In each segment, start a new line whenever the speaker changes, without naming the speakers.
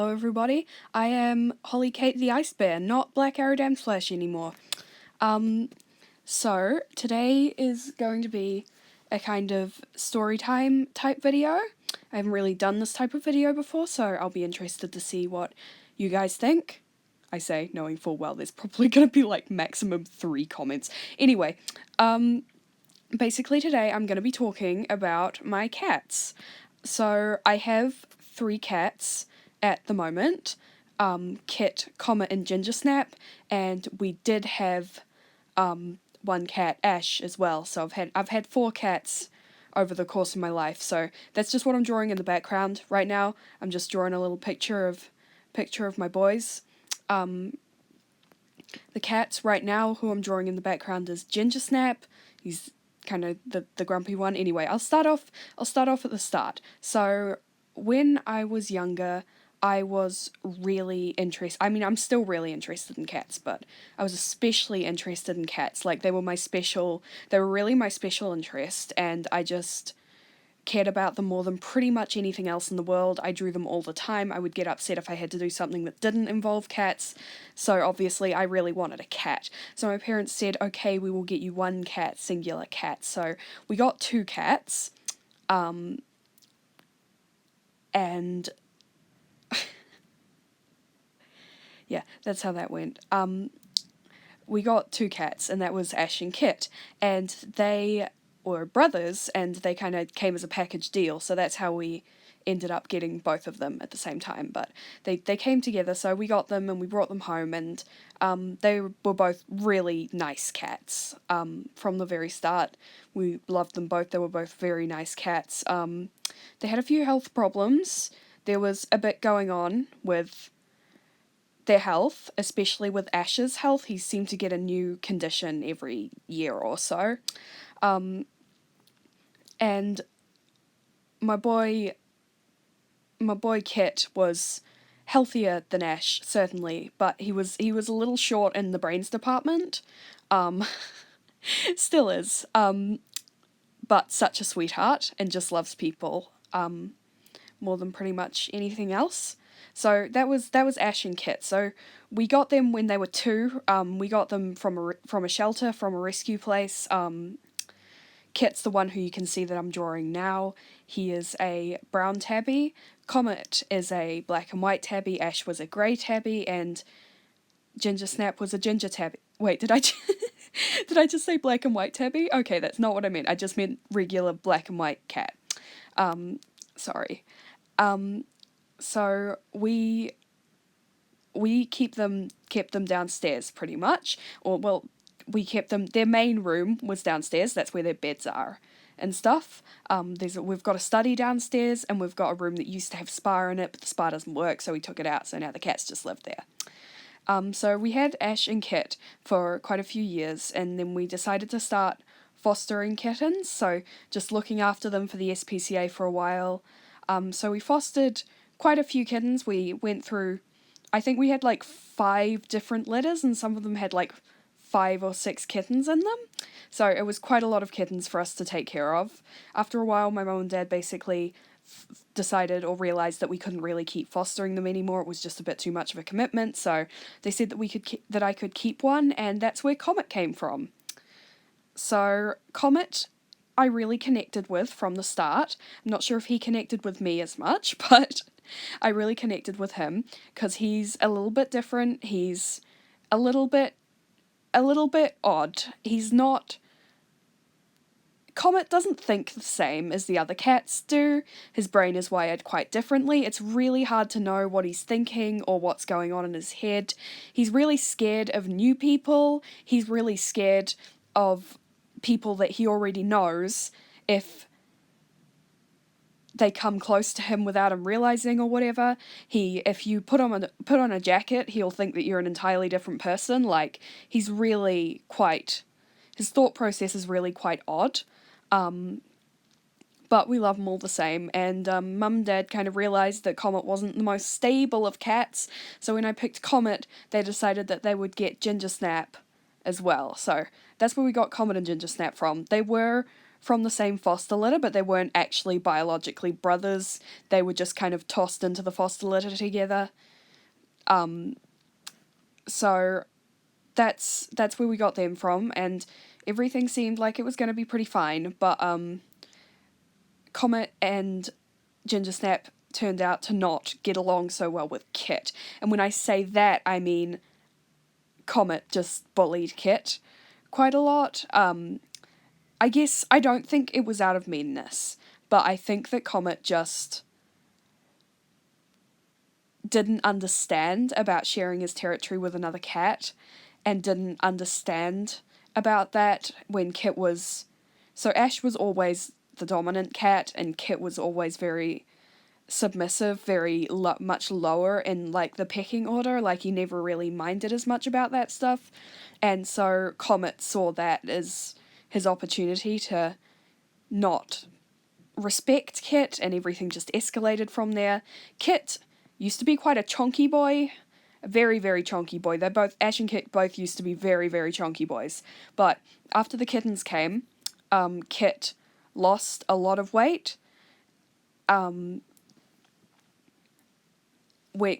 Hello everybody, I am Holly Kate the Ice Bear, not Black Arrow Dam's Flash anymore. So today is going to be a kind of story time type video. I haven't really done this type of video before, so I'll be interested to see what you guys think. I say, knowing full well there's probably going to be like maximum 3 comments. Anyway, basically today I'm going to be talking about my cats. So I have 3 cats at the moment, Kit, Comet, and Ginger Snap, and we did have one cat, Ash, as well. So I've had 4 cats over the course of my life. So that's just what I'm drawing in the background right now. I'm just drawing a little picture of my boys. The cats right now who I'm drawing in the background is Ginger Snap. He's kind of the grumpy one. Anyway, I'll start off at the start. So when I was younger, I was really interested. I mean, I'm still really interested in cats, but I was especially interested in cats. Like they were really my special interest, and I just cared about them more than pretty much anything else in the world. I drew them all the time. I would get upset if I had to do something that didn't involve cats. So obviously I really wanted a cat. So my parents said, okay, we will get you 1 cat, singular cat. So we got 2 cats. And yeah, that's how that went. We got 2 cats, and that was Ash and Kit. And they were brothers, and they kind of came as a package deal, so that's how we ended up getting both of them at the same time. But they came together, so we got them and we brought them home, and they were both really nice cats. From the very start, we loved them both. They were both very nice cats. They had a few health problems. There was a bit going on with their health, especially with Ash's health. He seemed to get a new condition every year or so. And my boy Kit was healthier than Ash, certainly, but he was a little short in the brains department. Still is. But such a sweetheart and just loves people more than pretty much anything else. So that was Ash and Kit. So we got them when they were 2. We got them from a shelter, from a rescue place. Kit's the one who you can see that I'm drawing now. He is a brown tabby. Comet is a black and white tabby. Ash was a grey tabby, and Ginger Snap was a ginger tabby. Wait, did I did I just say black and white tabby? Okay, that's not what I meant. I just meant regular black and white cat. Sorry. So we kept them downstairs pretty much, or well, we kept them. Their main room was downstairs. That's where their beds are and stuff. We've got a study downstairs, and we've got a room that used to have spa in it, but the spa doesn't work, so we took it out. So now the cats just live there. So we had Ash and Kit for quite a few years, and then we decided to start fostering kittens. So just looking after them for the SPCA for a while. So we fostered quite a few kittens. We went through, I think we had like 5 different litters, and some of them had like 5 or 6 kittens in them. So it was quite a lot of kittens for us to take care of. After a while, my mum and dad basically decided or realized that we couldn't really keep fostering them anymore. It was just a bit too much of a commitment. So they said that I could keep one, and that's where Comet came from. So Comet I really connected with from the start. I'm not sure if he connected with me as much, but I really connected with him because he's a little bit different. He's a little bit odd. He's not... Comet doesn't think the same as the other cats do. His brain is wired quite differently. It's really hard to know what he's thinking or what's going on in his head. He's really scared of new people. He's really scared of people that he already knows if they come close to him without him realizing or whatever. If you put on a jacket, he'll think that you're an entirely different person. Like, he's really quite... His thought process is really quite odd. But we love them all the same, and Mum and Dad kind of realised that Comet wasn't the most stable of cats, so when I picked Comet, they decided that they would get Ginger Snap as well. So that's where we got Comet and Ginger Snap from. They were from the same foster litter, but they weren't actually biologically brothers. They were just kind of tossed into the foster litter together. So that's where we got them from, and everything seemed like it was going to be pretty fine. But Comet and Ginger Snap turned out to not get along so well with Kit. And when I say that, I mean Comet just bullied Kit quite a lot. I guess I don't think it was out of meanness, but I think that Comet just didn't understand about sharing his territory with another cat, and didn't understand about that when Kit was... So Ash was always the dominant cat, and Kit was always very submissive, very much lower in like the pecking order. Like, he never really minded as much about that stuff, and so Comet saw that as his opportunity to not respect Kit, and everything just escalated from there. Kit used to be quite a chonky boy, a very, very chonky boy. They both, Ash and Kit both used to be very, very chonky boys. But after the kittens came, Kit lost a lot of weight.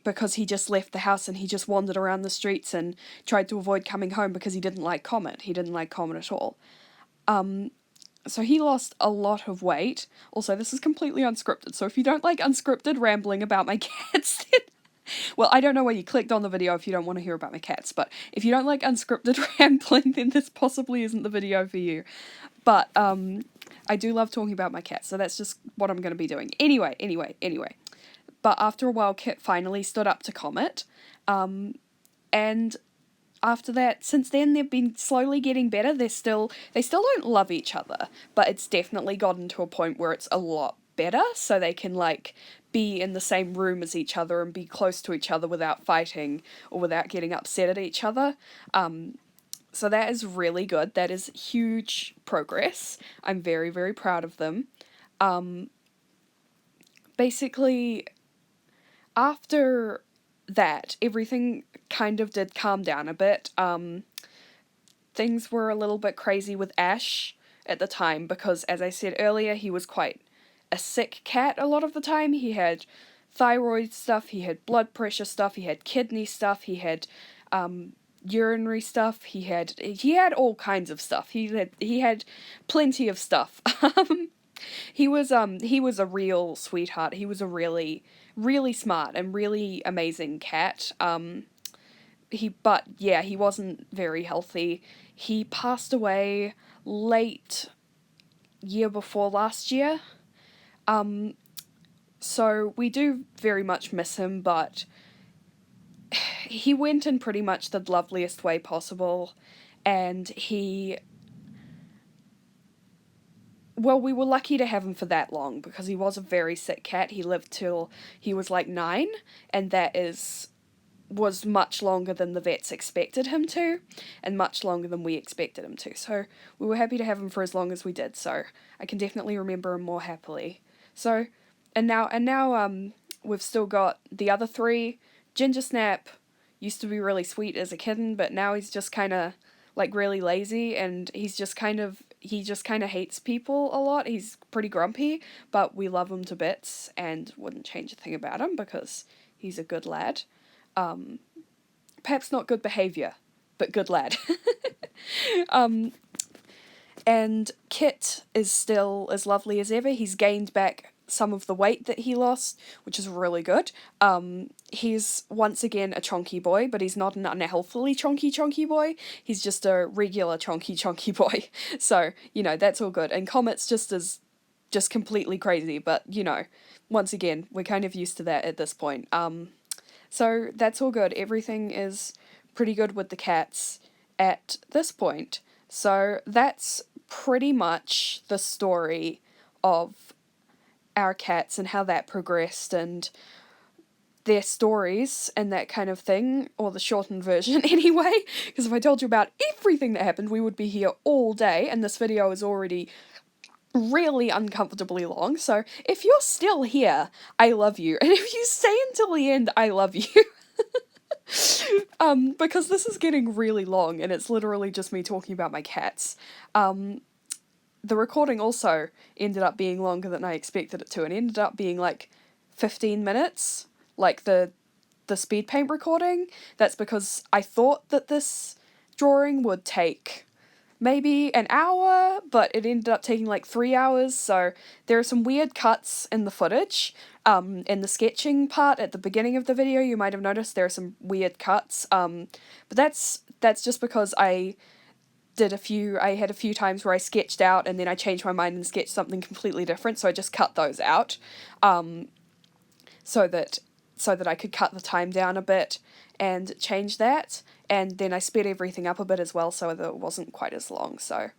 Because he just left the house and he just wandered around the streets and tried to avoid coming home because he didn't like Comet. He didn't like Comet at all. So he lost a lot of weight. Also, this is completely unscripted, so if you don't like unscripted rambling about my cats, then... Well, I don't know why you clicked on the video if you don't want to hear about my cats, but if you don't like unscripted rambling, then this possibly isn't the video for you. But, I do love talking about my cats, so that's just what I'm going to be doing. Anyway. But after a while, Kit finally stood up to Comet, and after that, since then, they've been slowly getting better. They still don't love each other, but it's definitely gotten to a point where it's a lot better, so they can, like, be in the same room as each other and be close to each other without fighting or without getting upset at each other. So that is really good. That is huge progress. I'm very, very proud of them. Basically, after that, everything kind of did calm down a bit. Things were a little bit crazy with Ash at the time because, as I said earlier, he was quite a sick cat a lot of the time. He had thyroid stuff, he had blood pressure stuff, he had kidney stuff, he had urinary stuff, he had all kinds of stuff. He had plenty of stuff. He was a real sweetheart. He was a really, really smart and really amazing cat. He wasn't very healthy. He passed away late year before last year. So we do very much miss him, but he went in pretty much the loveliest way possible, and we were lucky to have him for that long, because he was a very sick cat. He lived till he was like 9, and that was much longer than the vets expected him to, and much longer than we expected him to. So we were happy to have him for as long as we did, so I can definitely remember him more happily. So, and now we've still got the other 3. Ginger Snap used to be really sweet as a kitten, but now he's just kind of like really lazy, and he just kind of hates people a lot. He's pretty grumpy, but we love him to bits and wouldn't change a thing about him because he's a good lad. Perhaps not good behaviour, but good lad. And Kit is still as lovely as ever. He's gained back some of the weight that he lost, which is really good. He's once again a chonky boy, but he's not an unhealthily chonky boy. He's just a regular chonky boy. So, that's all good. And Comet's just completely crazy, but, once again, we're kind of used to that at this point. So that's all good. Everything is pretty good with the cats at this point. So that's pretty much the story of our cats and how that progressed and their stories and that kind of thing, or the shortened version anyway, because if I told you about everything that happened, we would be here all day, and this video is already really uncomfortably long. So if you're still here, I love you, and if you stay until the end, I love you. Because this is getting really long and it's literally just me talking about my cats. the recording also ended up being longer than I expected it to. It ended up being like 15 minutes, like the speed paint recording. That's because I thought that this drawing would take maybe an hour, but it ended up taking like 3 hours. So there are some weird cuts in the footage. In the sketching part at the beginning of the video, you might have noticed there are some weird cuts. But that's just because I had a few times where I sketched out and then I changed my mind and sketched something completely different. So I just cut those out, so that I could cut the time down a bit and change that. And then I sped everything up a bit as well so that it wasn't quite as long. So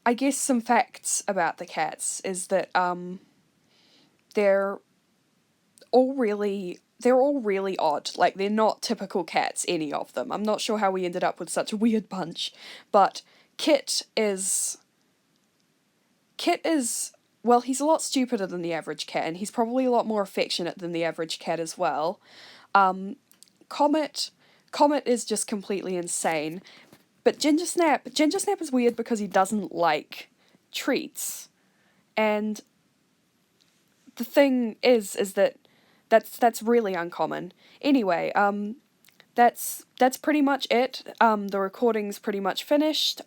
I guess some facts about the cats is that they're they're all really odd. Like, they're not typical cats, any of them. I'm not sure how we ended up with such a weird bunch, but Kit is, well, he's a lot stupider than the average cat, and he's probably a lot more affectionate than the average cat as well. Comet, Comet is just completely insane. But Ginger Snap is weird because he doesn't like treats. And the thing is that that's really uncommon. Anyway, that's pretty much it. The recording's pretty much finished.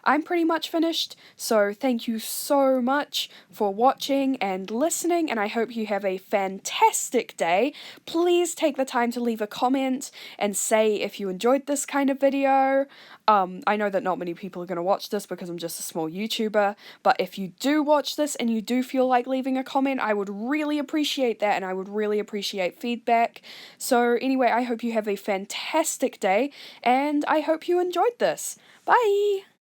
I'm pretty much finished, so thank you so much for watching and listening, and I hope you have a fantastic day. Please take the time to leave a comment and say if you enjoyed this kind of video. I know that not many people are going to watch this because I'm just a small YouTuber, but if you do watch this and you do feel like leaving a comment, I would really appreciate that, and I would really appreciate feedback. So anyway, I hope you have a fantastic day, and I hope you enjoyed this. Bye!